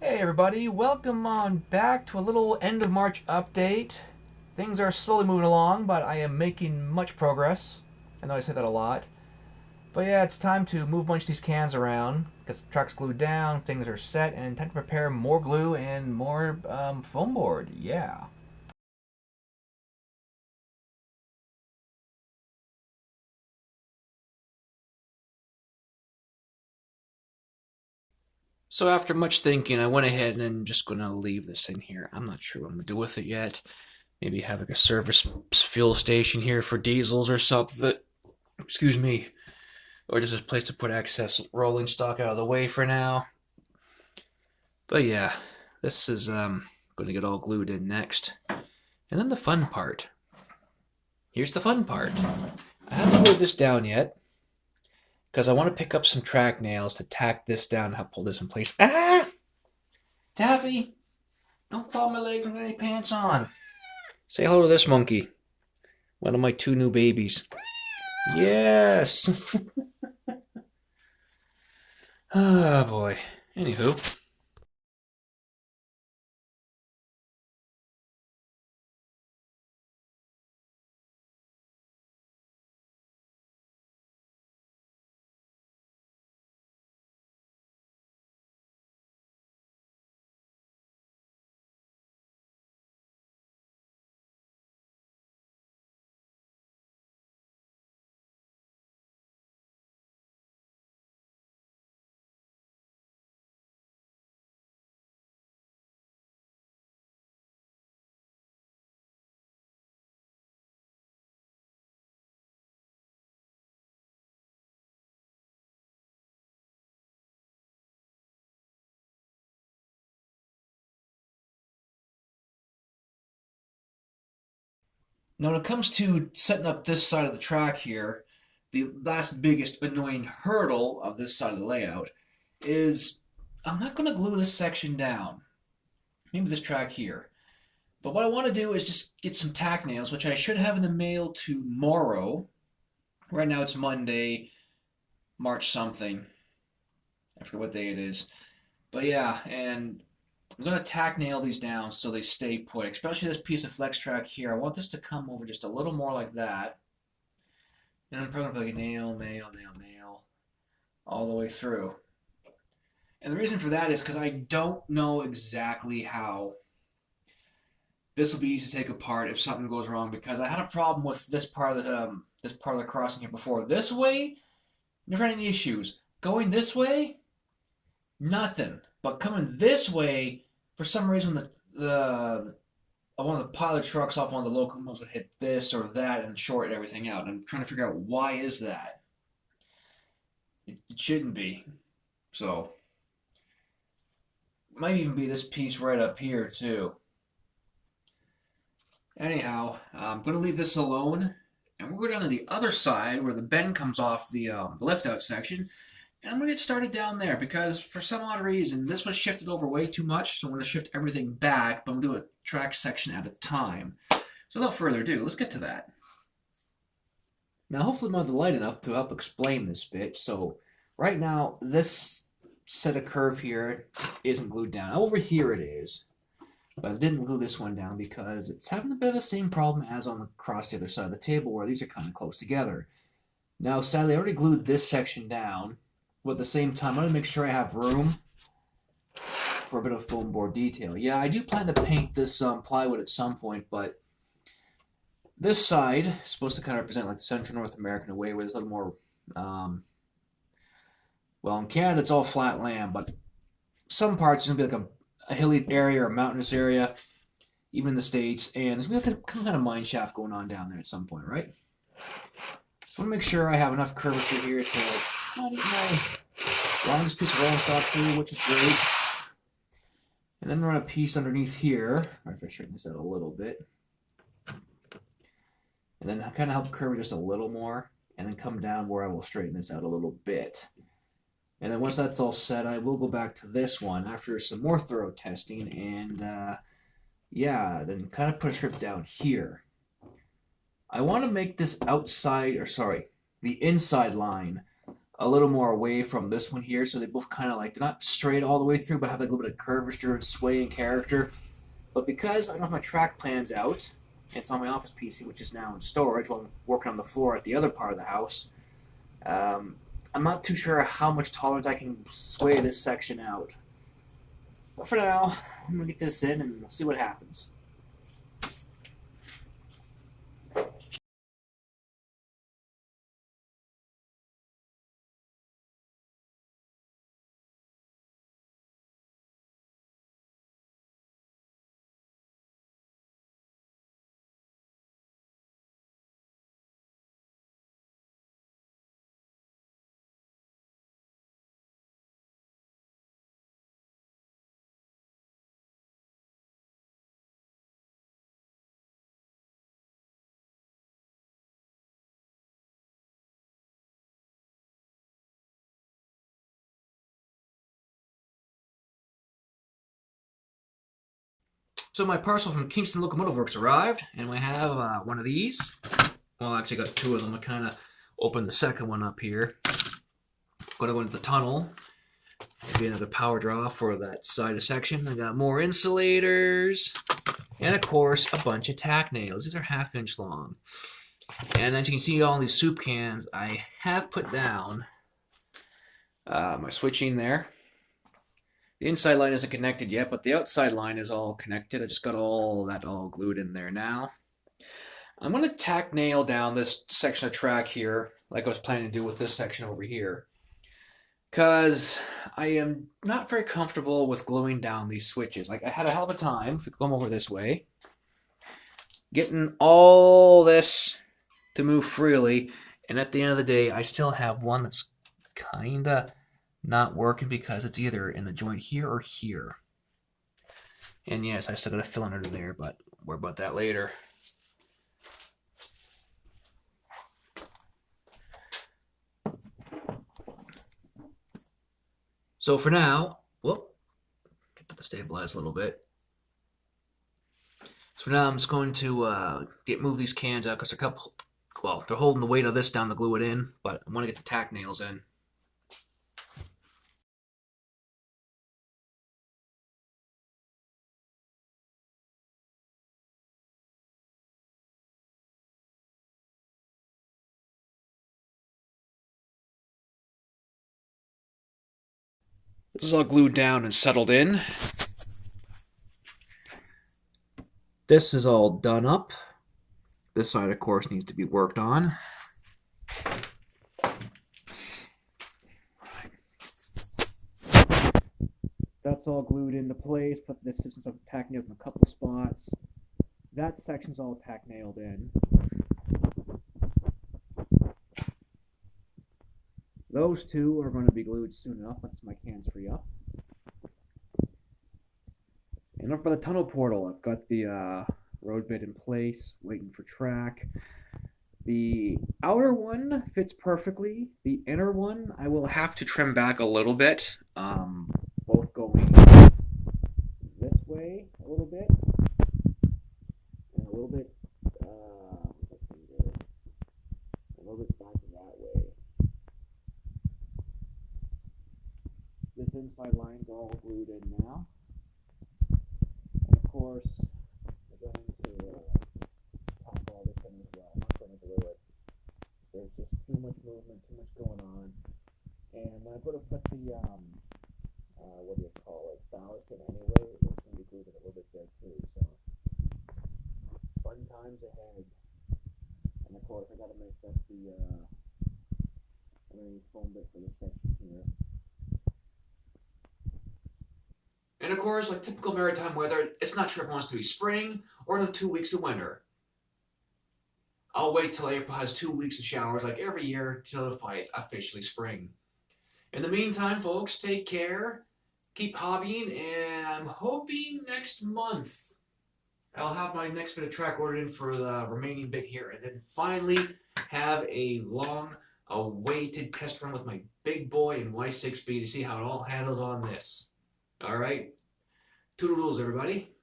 Hey everybody, welcome on back to a little end of March update. Things are slowly moving along, but I am making much progress. I know I say that a lot. But yeah, it's time to move a bunch of these cans around, because the truck's glued down, things are set, and time to prepare more glue and more foam board. Yeah. So after much thinking, I went ahead and I'm just going to leave this in here. I'm not sure what I'm going to do with it yet. Maybe have like a service fuel station here for diesels or something. Excuse me. Or just a place to put excess rolling stock out of the way for now. But yeah, this is going to get all glued in next. And then the fun part. Here's the fun part. I haven't glued this down yet because I want to pick up some track nails to tack this down and help pull this in place. Ah! Taffy! Don't claw my legs with any pants on. Say hello to this monkey. One of my two new babies. Yes! Ah, boy. Anywho, now, when it comes to setting up this side of the track here, the last biggest annoying hurdle of this side of the layout is I'm not going to glue this section down. Maybe this track here. But what I want to do is just get some tack nails, which I should have in the mail tomorrow. Right now it's Monday, March something. I forget what day it is. But yeah, and I'm going to tack nail these down so they stay put, especially this piece of flex track here. I want this to come over just a little more like that. And I'm probably going to nail, nail, nail, nail all the way through. And the reason for that is because I don't know exactly how this will be easy to take apart if something goes wrong. Because I had a problem with this part of the crossing here before. This way, never had any issues. Going this way, nothing. But coming this way, for some reason, the one of the pilot trucks off one of the locomotives would hit this or that and short everything out. And I'm trying to figure out why is that. It shouldn't be. So might even be this piece right up here too. Anyhow, I'm going to leave this alone, and we'll go down to the other side where the bend comes off the lift out section, and I'm going to get started down there because for some odd reason this was shifted over way too much, so I'm going to shift everything back, but I'm going to do a track section at a time. So without further ado, let's get to that. Now hopefully I'm on the light enough to help explain this bit. So right now this set of curve here isn't glued down. Over here it is. But I didn't glue this one down because it's having a bit of the same problem as on the across the other side of the table where these are kind of close together. Now, sadly, I already glued this section down, but at the same time, I want to make sure I have room for a bit of foam board detail. Yeah, I do plan to paint this plywood at some point, but this side is supposed to kind of represent like the Central North America in a way where there's a little more, um, well, in Canada it's all flat land, but some parts are going to be like a hilly area or a mountainous area, even in the States, and there's going to be some kind of mine shaft going on down there at some point, right? So I want to make sure I have enough curvature here to not eat my longest piece of rolling stock through, which is great. And then run a piece underneath here. All right, if I straighten this out a little bit. And then kind of help curve it just a little more, and then come down where I will straighten this out a little bit. And then once that's all set, I will go back to this one after some more thorough testing, and yeah, then kind of put a strip down here. I want to make this outside, or sorry, the inside line a little more away from this one here, so they both kind of like, they're not straight all the way through, but have like a little bit of curvature and sway and character. But because I don't have my track plans out, it's on my office PC, which is now in storage while I'm working on the floor at the other part of the house, I'm not too sure how much tolerance I can sway this section out. But for now, I'm going to get this in and we'll see what happens. So my parcel from Kingston Locomotive Works arrived, and I have one of these. Well, I actually got two of them. I kind of opened the second one up here. Going to go into the tunnel. Maybe another power draw for that side of section. I got more insulators. And of course, a bunch of tack nails. These are 1/2 inch long. And as you can see, all these soup cans, I have put down my switching there. The inside line isn't connected yet, but the outside line is all connected. I just got all that all glued in there now. I'm going to tack nail down this section of track here, like I was planning to do with this section over here, because I am not very comfortable with gluing down these switches. Like, I had a hell of a time, if we come over this way, getting all this to move freely, and at the end of the day, I still have one that's kinda not working because it's either in the joint here or here. And yes, I still gotta fill under there, but worry about that later. So for now, whoop, get that to stabilize a little bit. So for now, I'm just going to move these cans out because they're holding the weight of this down to glue it in, but I want to get the tack nails in. This is all glued down and settled in. This is all done up. This side, of course, needs to be worked on. That's all glued into place. Put this system of tack nails in a couple spots. That section's all tack nailed in. Those two are going to be glued soon enough once my cans free up. And up for the tunnel portal, I've got the road bed in place, waiting for track. The outer one fits perfectly. The inner one, I will have to trim back a little bit. Both going this way a little bit, and a little bit back that way. This inside line's all glued in now. And of course, we're going to tack all this in as well. I'm not going to glue it. There's just too much movement, too much going on. And when I go to put the what do you call it, ballast in anyway, it's going to be glued in a little bit there too. So fun times ahead. And of course, I got to make that the foam bit for this section here. And of course, like typical maritime weather, it's not sure if it wants to be spring or another 2 weeks of winter. I'll wait till April has 2 weeks of showers like every year to notify it's officially spring. In the meantime, folks, take care, keep hobbying, and I'm hoping next month I'll have my next bit of track ordered in for the remaining bit here, and then finally have a long-awaited test run with my big boy in Y6B to see how it all handles on this. All right, toodle-doodles, everybody.